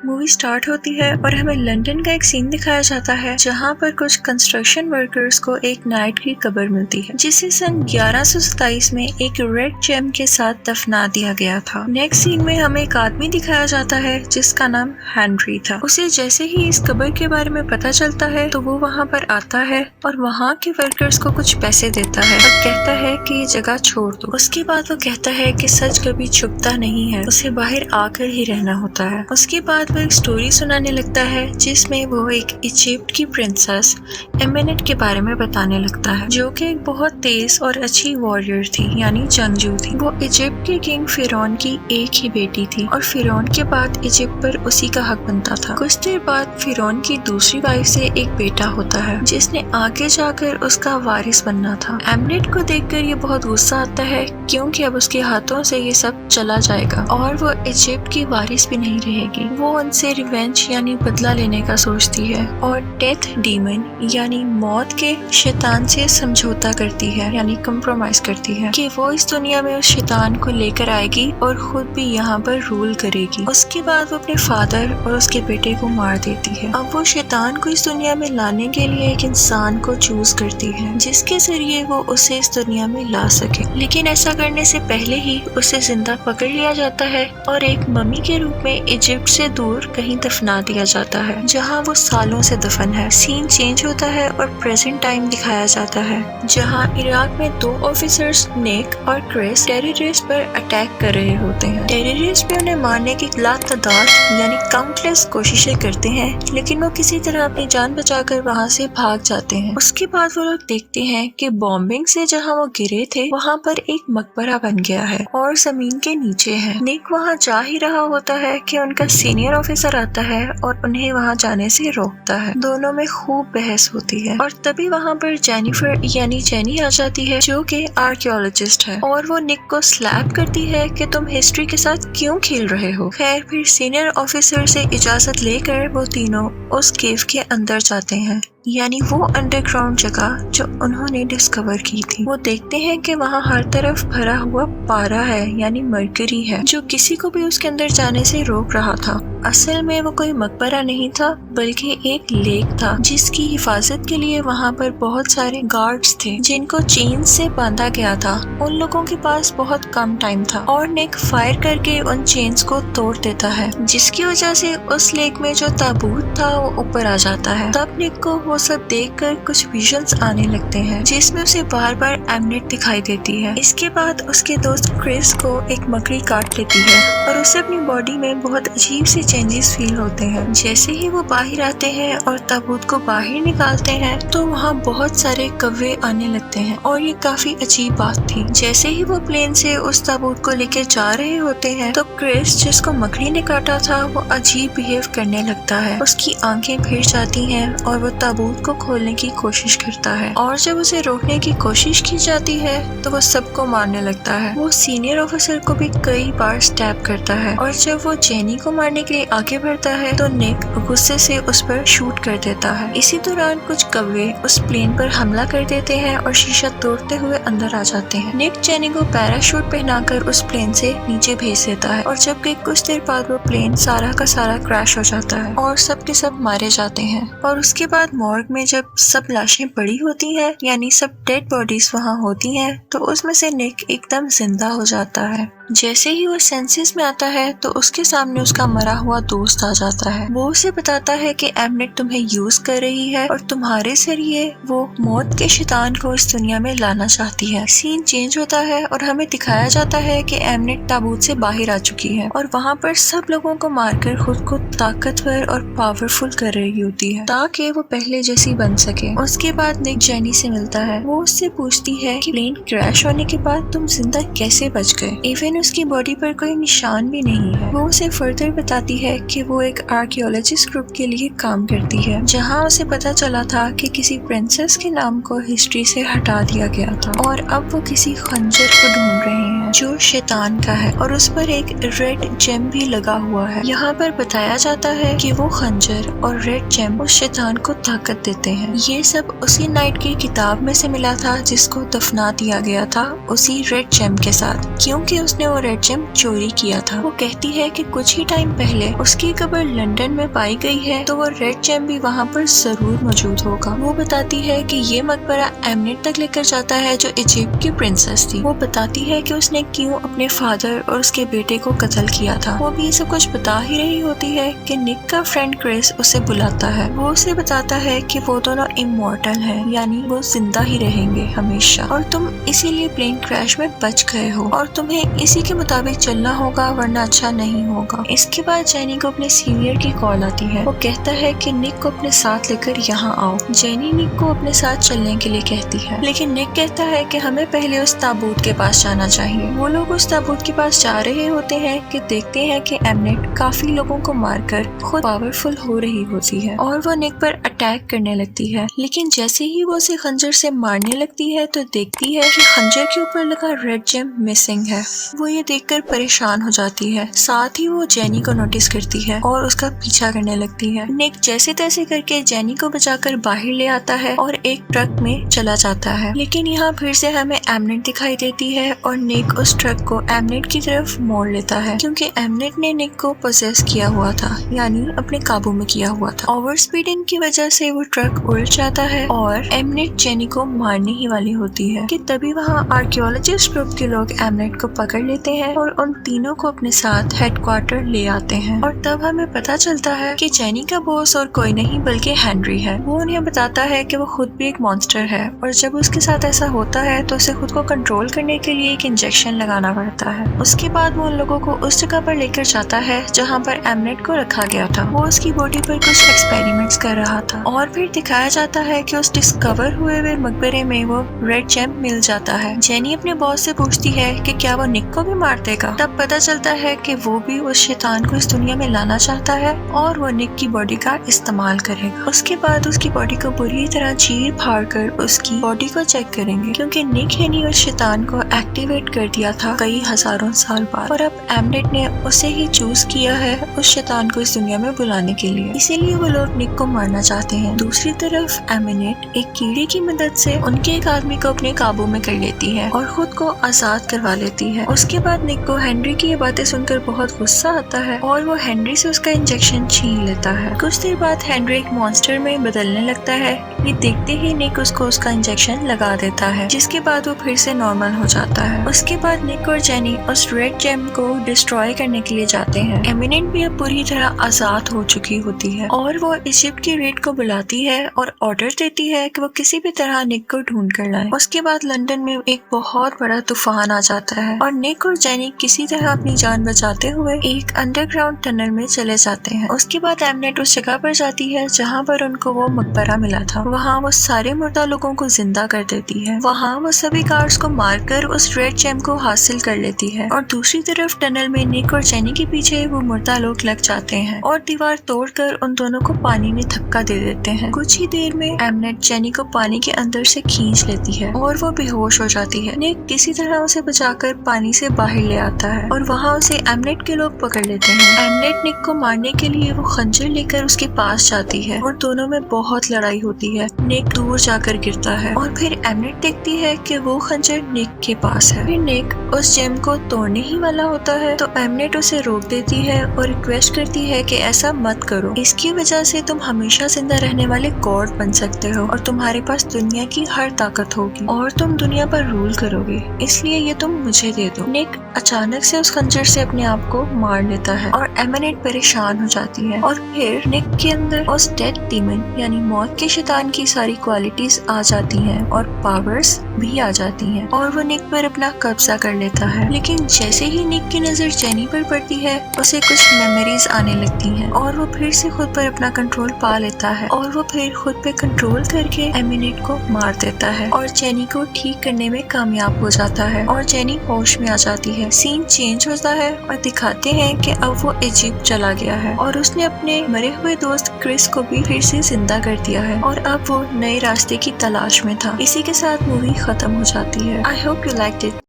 Movie start होती है और हमें लंदन का एक सीन दिखाया जाता है जहाँ पर कुछ कंस्ट्रक्शन वर्कर्स को एक नाइट की कब्र मिलती है जिसे सन 1127 में एक रेड जेम के साथ दफना दिया गया था। नेक्स्ट सीन में हमें एक आदमी दिखाया जाता है जिसका नाम हेनरी था। उसे जैसे ही इस कब्र के बारे में पता चलता है तो वो वहाँ पर आता है और वहाँ के वर्कर्स को कुछ पैसे देता है और कहता है कि ये जगह छोड़ दो। उसके बाद वो कहता है कि सच कभी छुपता नहीं है, उसे बाहर आकर ही रहना होता है। उसके बाद वो एक स्टोरी सुनाने लगता है जिसमें वो एक इजिप्ट की प्रिंसेस एमेनेट के बारे में बताने लगता है जो कि एक बहुत तेज और अच्छी वॉरियर थी यानी जंगजू थी। वो इजिप्ट के किंग फिरौन की एक ही बेटी थी और फिरौन के बाद इजिप्ट पर उसी का हक बनता था। कुछ देर बाद फिरौन की दूसरी वाइफ से एक बेटा होता है जिसने आगे जाकर उसका वारिस बनना था। एमेनेट को देखकर ये बहुत गुस्सा आता है क्योंकि अब उसके हाथों से ये सब चला जाएगा और वो इजिप्ट की वारिस भी नहीं रहेगी। वो उनसे रिवेंज यानी बदला लेने का सोचती है और डेथ डीमन यानी मौत के शैतान से समझौता करती है यानी कंप्रोमाइज करती है कि वो इस दुनिया में उस शैतान को लेकर आएगी और खुद भी यहाँ पर रूल करेगी। उसके बाद वो अपने फादर और उसके बेटे को मार देती है। अब वो शैतान को इस दुनिया में लाने के लिए एक इंसान को चूज करती है जिसके जरिए वो उसे इस दुनिया में ला सके, लेकिन ऐसा करने से पहले ही उसे जिंदा पकड़ लिया जाता है और एक मम्मी के रूप में इजिप्ट से दूर कहीं दफना दिया जाता है जहाँ वो सालों से दफन है। सीन चेंज होता है और प्रेजेंट टाइम दिखाया जाता है जहाँ इराक में दो ऑफिसर्स निक और क्रिस टेररिस्ट पर अटैक कर रहे होते हैं। टेररिस्ट भी उन्हें मारने की लातादाद यानी काउंटलेस कोशिशें करते हैं लेकिन वो किसी तरह अपनी जान बचाकर वहाँ से भाग जाते हैं। उसके बाद वो लोग देखते हैं कि बॉम्बिंग से जहाँ वो गिरे थे वहाँ पर एक मकबरा बन गया है और जमीन के नीचे है। निक वहाँ जा ही रहा होता है कि उनका सीनियर ऑफिसर आता है और उन्हें वहाँ जाने से रोकता है। दोनों में खूब बहस होती है और तभी वहाँ पर जेनिफर यानी जेनी आ जाती है जो कि आर्कियोलॉजिस्ट है और वो निक को स्लैप करती है कि तुम हिस्ट्री के साथ क्यों खेल रहे हो। खैर फिर सीनियर ऑफिसर से इजाजत लेकर वो तीनों उस केव के अंदर जाते हैं यानी वो अंडरग्राउंड जगह जो उन्होंने डिस्कवर की थी। वो देखते हैं कि वहाँ हर तरफ भरा हुआ पारा है यानी मरकरी है जो किसी को भी उसके अंदर जाने से रोक रहा था। असल में वो कोई मकबरा नहीं था बल्कि एक लेक था जिसकी हिफाजत के लिए वहाँ पर बहुत सारे गार्ड्स थे जिनको चेन से बांधा गया था। उन लोगों के पास बहुत कम टाइम था और निक फायर करके उन चेन्स को तोड़ देता है जिसकी वजह से उस लेक में जो ताबूत था वो ऊपर आ जाता है। तब निक को वो सब देखकर कुछ विजन्स आने लगते हैं जिसमें उसे बार बार एमेनेट दिखाई देती है। इसके बाद उसके दोस्त क्रिस को एक मकड़ी काट लेती है और उसे अपनी बॉडी में बहुत अजीब से चेंजेस फील होते हैं। जैसे ही वो बाहर आते हैं और ताबूत को बाहर निकालते हैं तो वहाँ बहुत सारे कौवे आने लगते हैं और ये काफी अजीब बात थी। जैसे ही वो प्लेन से उस ताबूत को लेकर जा रहे होते हैं तो क्रिस जिसको मकड़ी ने काटा था वो अजीब बिहेव करने लगता है। उसकी आंखें फिर जाती हैं और वो ताबूत को खोलने की कोशिश करता है और जब उसे रोकने की कोशिश की जाती है तो वो सबको मारने लगता है। वो सीनियर ऑफिसर को भी कई बार स्टैब करता है और जब वो जेनी को मारने के लिए आगे बढ़ता है तो निक गुस्से से उस पर शूट कर देता है। इसी दौरान कुछ कौवे उस प्लेन पर हमला कर देते हैं और शीशा तोड़ते हुए अंदर आ जाते हैं। निक जेनी को पैराशूट पहनाकर उस प्लेन से नीचे भेज देता है और जबकि कुछ देर बाद वो प्लेन सारा का सारा क्रैश हो जाता है और सब के सब मारे जाते हैं। और उसके बाद मॉर्ग में जब सब लाशें पड़ी होती हैं यानी सब डेड बॉडीज वहाँ होती हैं तो उसमें से निक एकदम जिंदा हो जाता है। जैसे ही वो सेंसेस में आता है तो उसके सामने उसका मरा हुआ दोस्त आ जाता है। वो उसे बताता है कि एमेनेट तुम्हें यूज कर रही है और तुम्हारे जरिए वो मौत के शैतान को इस दुनिया में लाना चाहती है। सीन चेंज होता है और हमें दिखाया जाता है कि एमेनेट ताबूत से बाहर आ चुकी है और वहाँ पर सब लोगों को मारकर खुद को ताकतवर और पावरफुल कर रही होती है ताकि वो पहले जैसी बन सके। उसके बाद निक जेनी से मिलता है। वो उससे पूछती है कि प्लेन क्रैश होने के बाद तुम जिंदा कैसे बच गए, इवन उसकी बॉडी पर कोई निशान भी नहीं है। वो उसे फर्दर बताती है कि वो एक आर्कियोलॉजिस्ट ग्रुप के लिए काम करती है जहाँ उसे पता चला था कि किसी प्रिंसेस के नाम को हिस्ट्री से हटा दिया गया था और अब वो किसी खंजर को ढूंढ रहे हैं जो शैतान का है और उस पर एक रेड जेम भी लगा हुआ है। यहाँ पर बताया जाता है कि वो खंजर और रेड जेम उस शैतान को ताकत देते हैं। ये सब उसी नाइट की किताब में से मिला था जिसको दफना दिया गया था उसी रेड जेम के साथ, क्योंकि उसने वो रेड जेम चोरी किया था। वो कहती है कि कुछ ही टाइम पहले उसकी कब्र लंदन में पाई गई है, तो वो रेड जेम भी वहाँ पर जरूर मौजूद होगा। वो बताती है कि ये मकबरा एमनेट तक लेकर जाता है जो इजिप्ट की प्रिंसेस थी। वो बताती है कि उसने क्यों अपने फादर और उसके बेटे को कत्ल किया था। वो भी ये सब कुछ बता ही रही होती है कि निक का फ्रेंड क्रिस उसे बुलाता है। वो उसे बताता है कि वो दोनों इमॉर्टल हैं, यानी वो जिंदा ही रहेंगे हमेशा, और तुम इसीलिए प्लेन क्रैश में बच गए हो और तुम्हें इसी के मुताबिक चलना होगा, वरना अच्छा नहीं होगा। इसके बाद जेनी को अपने सीनियर की कॉल आती है। वो कहता है कि निक को अपने साथ लेकर यहाँ आओ। जेनी निक को अपने साथ चलने के लिए कहती है, लेकिन निक कहता है कि हमें पहले उस ताबूत के पास जाना चाहिए। वो लोग उस ताबूत के पास जा रहे होते हैं कि देखते हैं कि एमनेट काफी लोगों को मारकर खुद पावरफुल हो रही होती है और वो निक पर अटैक करने लगती है। लेकिन जैसे ही वो उसे खंजर से मारने लगती है तो देखती है कि खंजर के ऊपर लगा रेड जेम मिसिंग है। वो ये देखकर परेशान हो जाती है। साथ ही वो जेनी को नोटिस करती है और उसका पीछा करने लगती है। निक जैसे तैसे करके जेनी को बचाकर बाहर ले आता है और एक ट्रक में चला जाता है। लेकिन यहाँ फिर से हमें एमनेट दिखाई देती है और निक उस ट्रक को एमनेट की तरफ मोड़ लेता है, क्योंकि एमनेट ने निक को पोजेस किया हुआ था, यानी अपने काबू में किया हुआ था। ओवर स्पीडिंग की वजह से वो ट्रक उल्ट जाता है और एमनेट जेनी को मारने ही वाली होती है कि तभी वहाँ आर्कियोलॉजिस्ट ग्रुप के लोग एमनेट को पकड़ लेते हैं और उन तीनों को अपने साथ हेडक्वार्टर ले आते हैं। और तब हमें पता चलता है कि जेनी का बॉस और कोई नहीं बल्कि हेनरी है। वो उन्हें बताता है कि वो खुद भी एक मॉन्स्टर है और जब उसके साथ ऐसा होता है तो उसे खुद को कंट्रोल करने के लिए एक इंजेक्शन लगाना पड़ता है। उसके बाद वो उन लोगों को उस जगह पर लेकर जाता है जहाँ पर एमनेट को रखा गया था। वो उसकी बॉडी पर कुछ एक्सपेरिमेंट्स कर रहा था और फिर दिखाया जाता है कि उस डिस्कवर हुए हुए मकबरे में वो रेड जेम मिल जाता है। जेनी अपने बॉस से पूछती है कि क्या वो निक को भी मार देगा। तब पता चलता है कि वो भी उस शैतान को इस दुनिया में लाना चाहता है और वो निक की बॉडी का इस्तेमाल करेगा। उसके बाद उसकी बॉडी को बुरी तरह चीर फाड़ कर उसकी बॉडी को चेक करेंगे, क्योंकि निक ने उस शैतान को एक्टिवेट कर दिया था कई हजारों साल बाद और अब एमनेट ने उसे ही चूज किया है उस शैतान को इस दुनिया में बुलाने के लिए। इसीलिए वो लोग निक को मारना चाहते हैं। दूसरी तरफ एमनेट एक कीड़े की मदद से उनके एक आदमी को अपने काबू में कर लेती है और खुद को आजाद करवा लेती है। उसके बाद निक को हेनरी की ये बातें सुनकर बहुत गुस्सा आता है और वो हेनरी से उसका इंजेक्शन छीन लेता है। कुछ देर बाद हेनरी एक मॉन्स्टर में बदलने लगता है। ये देखते ही निक उसको उसका इंजेक्शन लगा देता है, जिसके बाद वो फिर से नॉर्मल हो जाता है। उसके बाद निक और जेनी उस रेड जेम को डिस्ट्रॉय करने के लिए जाते हैं। एमिनेंट भी अब पूरी तरह आजाद हो चुकी होती है और वो इजिप्ट की रेड को बुलाती है और ऑर्डर देती है कि वो किसी भी तरह निक को ढूंढ कर लाए। उसके बाद लंदन में एक बहुत बड़ा तूफान आ जाता है और निक और जेनी किसी तरह अपनी जान बचाते हुए एक अंडरग्राउंड टनल में चले जाते हैं। उसके बाद एमनेट उस जगह पर जाती है जहाँ पर उनको वो मकबरा मिला था। वहाँ वो सारे मुर्दा लोगों को जिंदा कर देती है। वहाँ वो सभी गार्ड्स को मारकर उस रेड जेम को हासिल कर लेती है और दूसरी तरफ टनल में निक और जेनी के पीछे वो मुर्दा लोग लग जाते हैं और दीवार तोड़कर उन दोनों को पानी में धक्का दे देते हैं। कुछ ही देर में एमनेट जेनी को पानी के अंदर से खींच लेती है और वो बेहोश हो जाती है। निक किसी तरह उसे बचाकर पानी से बाहर ले आता है और वहाँ उसे एमनेट के लोग पकड़ लेते हैं। एमनेट निक को मारने के लिए वो खंजर लेकर उसके पास जाती है और दोनों में बहुत लड़ाई होती है। निक दूर जाकर गिरता है और फिर एमनेट देखती है कि वो खंजर निक के पास है। फिर निक उस जेम को तोड़ने ही वाला होता है तो एमनेट उसे रोक देती है और रिक्वेस्ट करती है कि ऐसा मत करो, इसकी वजह से तुम हमेशा जिंदा रहने वाले गॉड बन सकते हो और तुम्हारे पास दुनिया की हर ताकत होगी और तुम दुनिया पर रूल करोगे, इसलिए ये तुम मुझे दे दो। निक अचानक से उस खंजर से अपने आप को मार लेता है और एमनेट परेशान हो जाती है और फिर निक के अंदर उस डेथ डीमन यानी मौत के शैतान की सारी क्वालिटीज आ जाती हैं और पावर्स भी आ जाती हैं और वो निक पर अपना कब्जा कर लेता है। लेकिन जैसे ही निक की नजर जेनी पर पड़ती है उसे कुछ मेमोरीज आने लगती हैं और वो फिर से खुद पर अपना कंट्रोल पा लेता है और वो फिर खुद पे कंट्रोल करके एमिनेट को मार देता है और जेनी को ठीक करने में कामयाब हो जाता है और जेनी होश में आ जाती है। सीन चेंज होता है और दिखाते हैं कि अब वो इजिप्ट चला गया है और उसने अपने मरे हुए दोस्त क्रिस को भी फिर से जिंदा कर दिया है और अब वो नए रास्ते की तलाश में था। इसी के साथ मूवी खत्म हो जाती है। I hope you liked it.